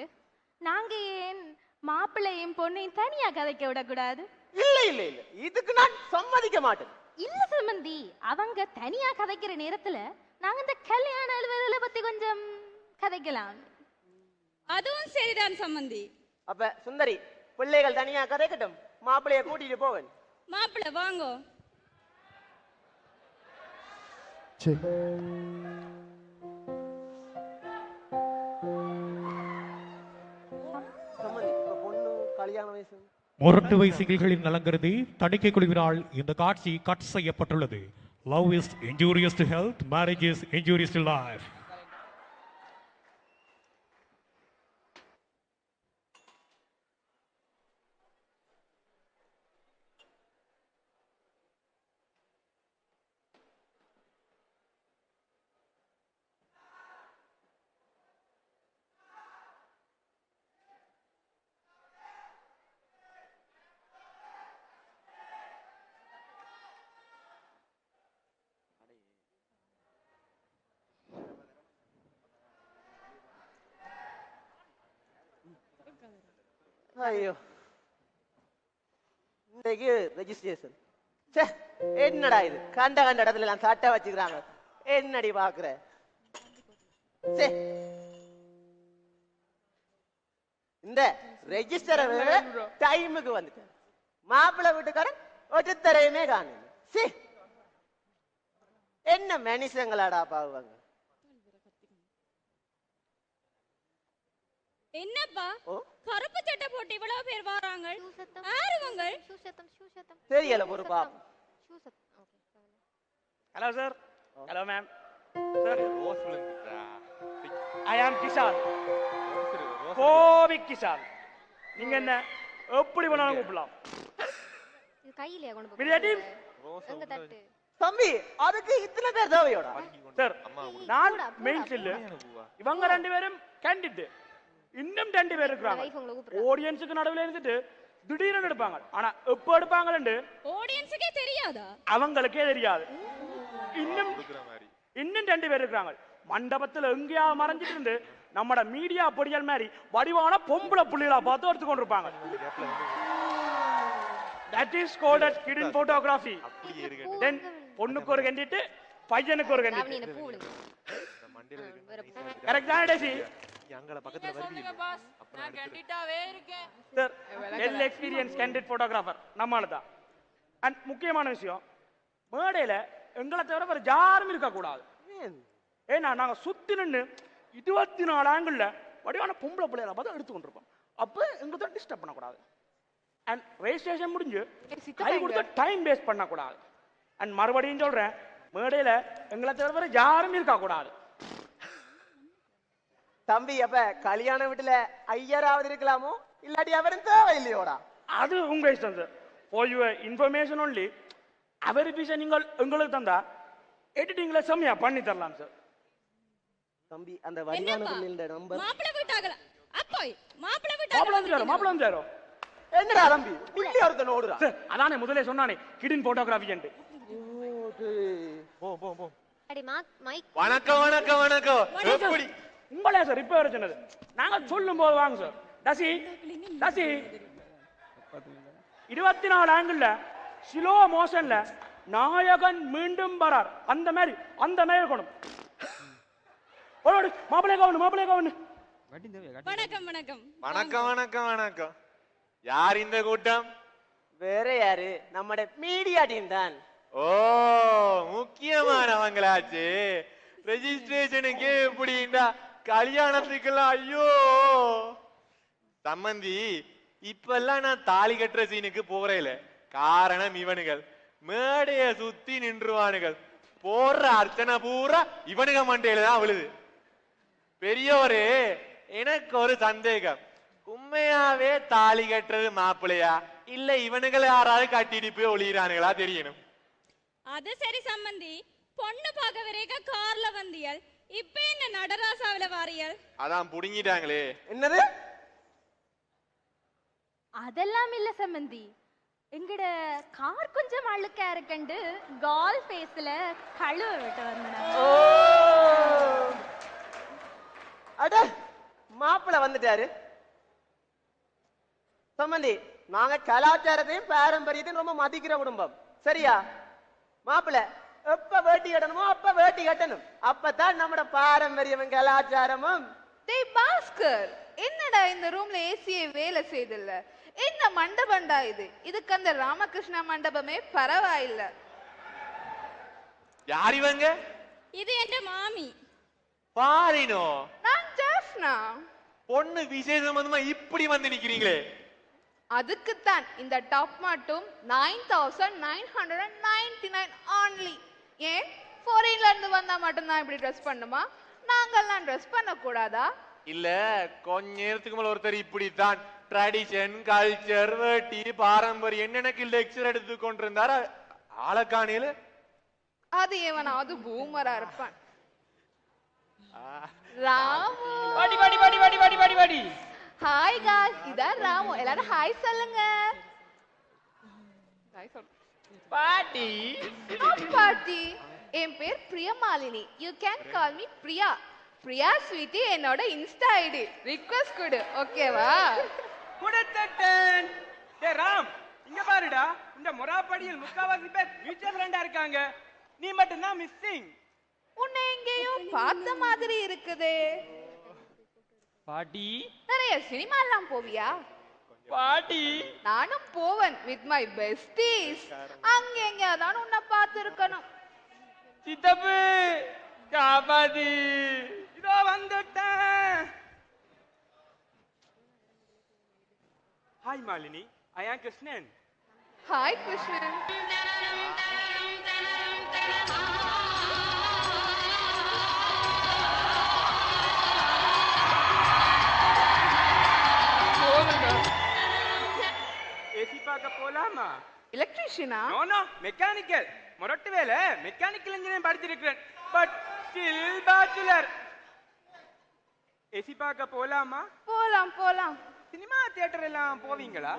நாங்க ஏன் மாப்பிள்ளையும் பொண்ணையும் தனியா கதைக்க விடக்கூடாது?
இல்ல இல்ல இல்ல, இதுக்கு நான் சம்மதிக்க மாட்டேன்.
இல்ல சம்பந்தி, அவங்க தனியா கதைக்கிற நேரத்துல நாங்க இந்த கல்யாண அலுவலகத்தை பத்தி கொஞ்சம் கதைக்கலாம்.
அதுவும் சரிதான் சம்பந்தி.
அப்ப சுந்தரி, பிள்ளைகள் தனியா கதைக்கட்டும், மாப்பிள்ளைய கூட்டிட்டு போவேன்.
மாப்பிள்ளை வாங்கோ.
சம்மந்தி, இப்ப பொண்ணு கல்யாண வயசு.
முரட்டு வயசுகளின் நலங்கிறது தணிக்கை குழுவினால் இந்த காட்சி கட் செய்யப்பட்டுள்ளது. Love is injurious to health, marriage is injurious to life.
ஐயோ, இன்றைக்கு ரெஜிஸ்ட்ரேஷன். என்னடா இது, கண்ட இடத்துல எல்லாம் சட்டை வச்சுக்கிறாங்க. என்னடி பாக்குற? இந்த ரெஜிஸ்டர் டைமுக்கு வந்துட்டேன். மாப்பிள்ளை வீட்டுக்காரன் ஒருத்தரையுமே காணல. என்ன மனுஷங்களாடா பாவுவாங்க.
என்னப்பா கருப்பு சட்டை போட்டு இவ்வளவு பேர் வராங்க? யாருவங்க?
தெரியல ஒரு பாப்.
Hello sir. Hello ma'am. Sir, I am Kishan, Gopi Kisan. நீங்க என்ன எப்படி வேணாலும் கூப்பிடலாம்.
தம்பி, அதுக்கு இத்தனை பேர் தேவையோட?
சார், நான் மெயின் சில்லு, இவங்க ரெண்டு பேரும் கேண்டிடேட், இன்னும் 2 பேர் இருக்காங்க. ஆடியன்ஸுக்கு நடுவுல இருந்துட்டு திடீர்னு எடுப்பாங்க. ஆனா எப்ப எடுப்பாங்கன்னு
ஆடியன்ஸுக்கே தெரியாதா?
அவங்களுக்கே தெரியாது. இன்னும் 2 பேர் இருக்காங்க. மண்டபத்துல எங்கேயா மறைஞ்சிட்டு இருந்து நம்மட மீடியா பொடியல் மாதிரி வடிவான பொம்பளை புள்ளிகளா பார்த்து எடுத்து கொண்டிருப்பாங்க. That is called as hidden photography. Then பொண்ணுக்கு ஒரு கண்டிட்டு பையனுக்கு ஒரு கண்டிட்டு. கரெக்ட் தானே டேசி?
எங்கள பக்கத்துல வருவீங்க பாஸ். நான் கேண்டிடாவே இருக்கேன்
sir. Well experience candid photographer நம்மால தான். அண்ட் முக்கியமான விஷயம், மேடையில எங்களை தவிர வேற யாரும் இருக்க கூடாது. ஏன்னா நாங்க சுத்தி நின்று 24 ஆங்கிள் வடிவான பொம்பளை பிள்ளைகளை பார்த்து எடுத்து கொண்டிருப்போம். அப்ப எங்களை டிஸ்டர்ப் பண்ணக்கூடாது. அண்ட் ரெஜிஸ்ட்ரேஷன் முடிஞ்சு கை கொடுத்த டைம் வேஸ்ட் பண்ணக்கூடாது. அண்ட் மறுபடியும் சொல்றேன், மேடையில எங்களை தவிர வேற யாரும் இருக்க கூடாது.
தம்பி, அப்ப கல்யாண வீட்டுல ஐயராவது இருக்கலாமோ, இல்லாட்டி அவரும் தேவையில்லையோடா?
அது உங்க இஷ்டம் sir. For your information only, அவர் விஷயம் நீங்கள் உங்களுக்கு தந்தா எடிட்டிங்ல செம்மையா பண்ணி தரலாம் சார்.
தம்பி, அந்த வரியான பிள்ளையோட நம்பர்.
மாப்பிள்ளை வீட்டாகல அப்போய் மாப்பிள்ளை
மாப்பிள்ளை வந்துறாரோ?
என்னடா தம்பி, பிள்ளை ஒருத்தன் ஓடுறா.
சார், அதானே முதல்ல சொன்னானே ஹிடன் போட்டோகிராஃபி என்று.
போ.
அடி மைக்.
வணக்கம் வணக்கம் வணக்கம். எப்படி
உங்களே சார் இப்ப வர சொன்னது? நாங்க சொல்லும் போது வாங்க சார். டசி 24 ஆங்கிள் ஸ்லோ மோஷன்ல நாயகன் மீண்டும் வரார். அந்த மாதிரி இருக்கணும். மாப்பிள்ளை கவனு.
வணக்கம் வணக்கம்
வணக்கம் வணக்கம் வணக்கம். யார் இந்த கூட்டம்?
வேற யாரு, நம்மட மீடியா டீம் தான்.
ஓ, முக்கியமானவங்களாச்சு. ரெஜிஸ்ட்ரேஷனுக்கு எப்படின்னா கல்யாணத்துக்கெல்லாம் ஐயோ சம்பந்தி, இப்பெல்லாம் நான் தாலி கட்டுற சீனுக்கு போறேல. காரணம் இவனுகள் மேடைய சுத்தி நின்றுவானுகள். போடுற அர்ச்சனை பூரா இவனுங்க மண்டையில தான் விழுது. பெரியோரே, எனக்கு ஒரு சந்தேகம். உண்மையாவே தாலி கட்டுறது மாப்பிள்ளையா இல்ல இவனுங்களை யாராவது கட்டிட்டு போய் ஒளியிறானுங்களா தெரியணும்.
அது சரி சம்பந்தி, பொண்ணு பார்க்க வரைக்கும் கார்ல வந்தியல், இப்ப என்ன நடராசாவில வாரியல்?
அதான் புடுங்கிட்டாங்களே.
என்னது?
அதெல்லாம் இல்ல சம்பந்தி, எங்கட கார் கொஞ்சம் அழுக்கா இருக்கண்டு கால் ஃபேஸ்ல கழுவ விட்டு வந்தேன்.
அட மாப்பிள்ள வந்துட்டாரு. சம்பந்தி, நாங்க கலாச்சாரத்தையும் பாரம்பரியத்தையும் ரொம்ப மதிக்கிற குடும்பம், சரியா? மாப்பிள்ள எப்ப வேட்டி கட்டணுமோ அப்ப வேட்டி கட்டணும். அப்பதான் நம்மட பாரம்பரியமும் கலாச்சாரமும்.
டேய் பாஸ்கர், என்னடா இந்த ரூம்ல ஏசியே வேலை செய்தில்ல? என்ன மண்டபம்டா இது? இதுக்கு அந்த ராமகிருஷ்ண மண்டபமே பரவாயில்ல.
யார் இவங்க?
இது என்ற மாமி.
பாரினோ,
நான் ஜாஃப்னா.
பொண்ணு விசேஷ சம்பந்தமா இப்படி வந்து நிக்கிறீங்களே.
அதுக்குத்தான் இந்த டாப் மட்டும் 9999 only. ஏன் ஃபாரின்ல இருந்து வந்தா மட்டும் தான் இப்படி ட்ரெஸ் பண்ணுமா? நாங்கெல்லாம் ட்ரெஸ் பண்ண கூடாதா?
இல்ல, கொஞ்ச நேரத்துக்கு மேல ஒருத்தர் இப்படித்தான் ட்ரெடிஷன் கல்ச்சர் வேட்டி பாரம்பரியம் எனக்கு லெக்சர் எடுத்து கொண்டிருந்தாரு. ஆளக்காணியில
அது எவனாவது பூமரா இருப்பான். ராமு,
வாடி வாடி வாடி வாடி வாடி வாடி வாடி.
ஹாய் காய்ஸ், இதான் ராமு. எல்லாரும் ஹாய் சொல்லுங்க. ஹாய் சொல்லு.
பாட்டி.
பாட்டி, என் பேர் Priyamalini. You can call me Priya. Priya sweetie என்னோட இன்ஸ்டா ஐடி. ரிக்வெஸ்ட் கொடு, ஓகேவா?
குடத்தட்டன். டேய் ராம், இங்க பாருடா. இந்த முறாப்படியில் முக்காவாசி பேர் மியூச்சுவல் ஃப்ரெண்டா இருக்காங்க. நீ மட்டும் தான் மிஸ்ஸிங்.
உன்னை எங்கேயோ பார்த்த மாதிரி இருக்குதே.
பாட்டி.
நிறைய சினிமா எல்லாம் போவியா?
பாட்டி.
நானும் போவன் வித் மை பெஸ்டீஸ். அங்க எங்கேயாதான் உன்னை பார்த்து இருக்கணும்.
சித்தப்பு காபாதி. இதோ வந்துட்டேன். ஹாய் மாலினி, ஐ ஆம் கிருஷ்ணன்.
ஹாய் கிருஷ்ணன்.
ஏசி பார்க்க போலாமா?
எலக்ட்ரிஷியனா?
No no, mechanical. மொரட்டு வேலை மெக்கானிக்கல் இன்ஜினியரிங் படிச்சிருக்கேன். But still bachelor. ஏசி பார்க்க போலாமா?
போலாம் போலாம்.
சினிமா தியேட்டர் எல்லாம் போவீங்களா?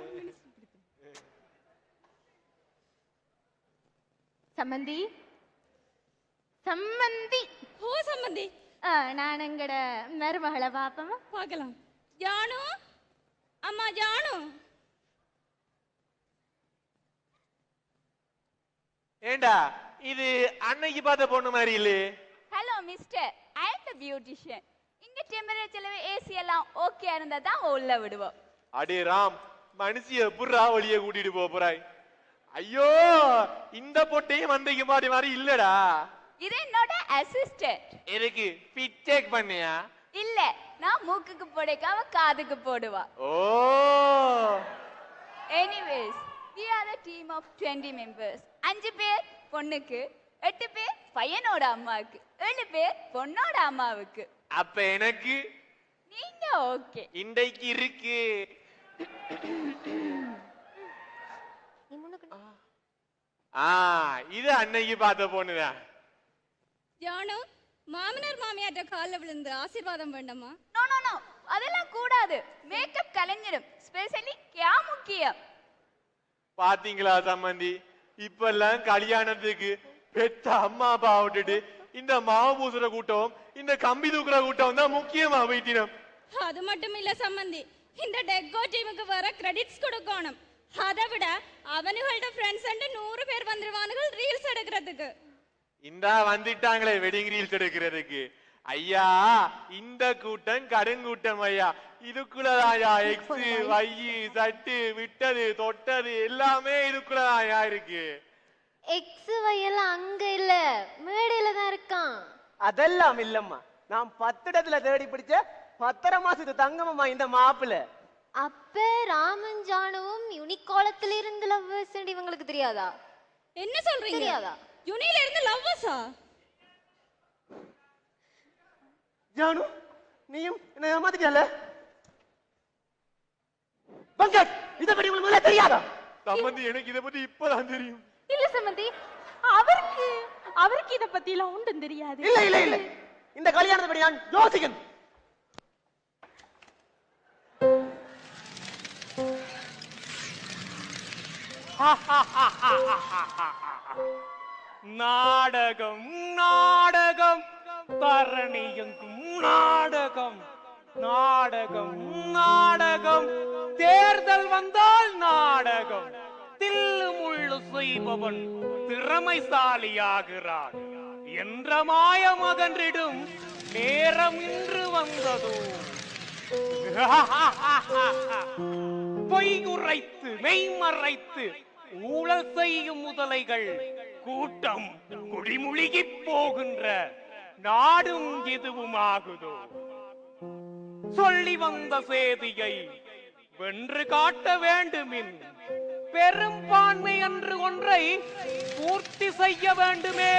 சம்மந்தி சம்மந்தி.
ஓ சம்பந்தி,
நான் எங்கட மருமகளை பாப்பமா?
பார்க்கலாம். ஜானு, அம்மா ஜானு.
ஏண்டா இது அன்னைக்கு பார்த்த பொண்ணு மாதிரி இல்லையே.
ஹலோ மிஸ்டர், ஐ அம் தி பியூட்டிஷியன். இங்க டெம்பரேச்சர்ல ஏசி எல்லாம் ஓகே இருந்தா தான் உள்ள விடுவோம்.
அடே ராம், மனுஷிய புறா வழிய கூட்டிட்டு போறாய். ஐயோ, இந்த பொட்டையும் அன்றைக்கு மாடி மாதிரி இல்லடா.
இது என்னோட அசிஸ்டன்ட்.
எதுக்கு ஃபிட் செக் பண்ணியா?
இல்ல, நான் மூக்குக்கு போடைக்காம காதுக்கு போடுவா.
Oh.
Anyways, we are a team of 20 members. 5 பேர் பொண்ணுக்கு, 8 பேர் பையனோட அம்மாவுக்கு, 7 பேர் பொண்ணோட அம்மாவுக்கு.
அப்ப எனக்கு
நீங்க ஓகே.
இன்றைக்கு இருக்கு. இது அன்னைக்கு பார்த்த பொண்ணுதான்.
ஜானு, மாமனார் மாமியார்ட்ட கால்ல விழுந்து ஆசீர்வாதம் வேண்டாமா?
நோ நோ நோ, அதெல்லாம் கூடாது. மேக்கப் கலைஞரும் ஸ்பெஷலி கியா முக்கியம்.
பாத்தீங்களா சம்பந்தி, இப்பெல்லாம் கல்யாணத்துக்கு பெத்த அம்மா அப்பா விட்டுட்டு இந்த மாவு பூசுற கூட்டம், இந்த கம்பி தூக்குற கூட்டம் தான் முக்கியமா போயிட்டினம்.
அது மட்டும் இல்ல சம்பந்தி, இந்த டெக்கோ டீமுக்கு வர கிரெடிட்ஸ் கொடுக்கணும். அதை விட அவனுகளோட ஃப்ரெண்ட்ஸ் 100 பேர் வந்துருவானுகள் ரீல்ஸ் எடுக்கிறதுக்கு.
இந்த வந்துட்டாங்களே வெட்டிங் ரீல்ஸ் எடுக்கிறதுக்கு. ஐயா, இந்த கூட்டம் கருங்கூட்டம் ஐயா. இதுக்குள்ளதாயா எக்ஸ் வை சட்டு விட்டது தொட்டது எல்லாமே இதுக்குள்ளதாயா இருக்கு.
எக்ஸ் வை எல்லாம் அங்க இல்ல, மேடையில தான் இருக்கான்.
அதெல்லாம் இல்லம்மா, நான் 10 இடத்துல தேடி பிடிச்ச 10 மாசத்து தங்கம்மா இந்த மாப்பிள்ள.
அப்ப ராமன் ஜானுவும் யுனிகாலத்துல இருந்து லவ்வர்ஸ் இவங்களுக்கு தெரியாதா?
என்ன சொல்றீங்க?
தெரியாதா?
யுனில இருந்து லவ்வர்ஸா?
ஜானு, நீயும் என்ன ஏமாத்திட்டியல்ல பங்கஜ் இத பத்தி உங்களுக்கு முதல்ல தெரியாதா
சம்பந்தி எனக்கு இத பத்தி இப்பதான் தெரியும்
இல்ல சம்பந்தி அவருக்கு இத பத்தி எல்லாம் ஒன்றும் தெரியாது
இல்ல இல்ல இல்ல இந்த கல்யாணத்தை பத்தி நான் யோசிக்கணும்
நாடகம் நாடகம் தரணியங்கும் நாடகம் நாடகம் நாடகம் தேர்தல் வந்தால் நாடகம் தில்லு முள்ளு செய்பவன் திறமைசாலியாகிறான் என்ற மாயம் அகன்றிடும் நேரம் இன்று வந்ததோ பொய் உரைத்து மெய்மறைத்து ஊழல் செய்யும் முதலைகள் கூட்டம் குடிமுழுகி போகின்ற நாடும் எதுவுமாகுதோ சொல்லி வந்த சேதியை வென்று காட்ட வேண்டுமின் பெரும்பான்மை என்று ஒன்றை பூர்த்தி செய்ய வேண்டுமே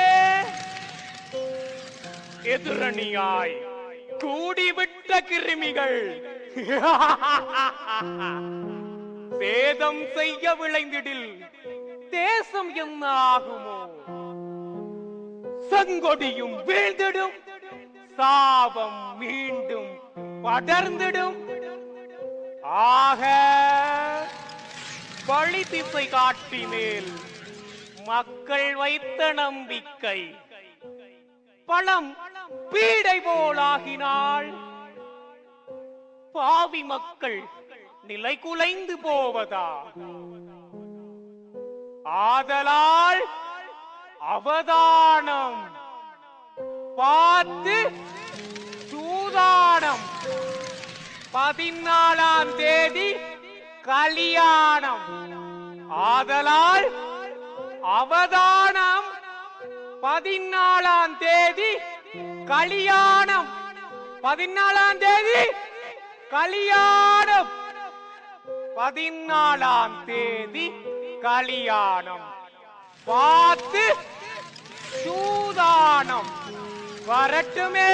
எதிரணியாய் கூடிவிட்ட கிருமிகள் சேதம் செய்ய விளைந்திடில் தேசம் என்ன ஆகுமோ செங்கொடியும் வீழ்ந்திடும் சாபம் மீண்டும் படர்ந்திடும் ஆக வழி திசை காட்டி மேல் மக்கள் வைத்த நம்பிக்கை பழம் பீடை போலாகினாள் பாவி மக்கள் நிலை குலைந்து போவதா ஆதலால் அவதானம் பார்த்து சூதானம் 14ஆம் தேதி கல்யாணம் ஆதலால் அவதானம் 14ஆம் தேதி கல்யாணம் 14ஆம் தேதி கல்யாணம் 14ஆம் தேதி கல்யாணம் பார்த்து சூதானம் வரட்டுமே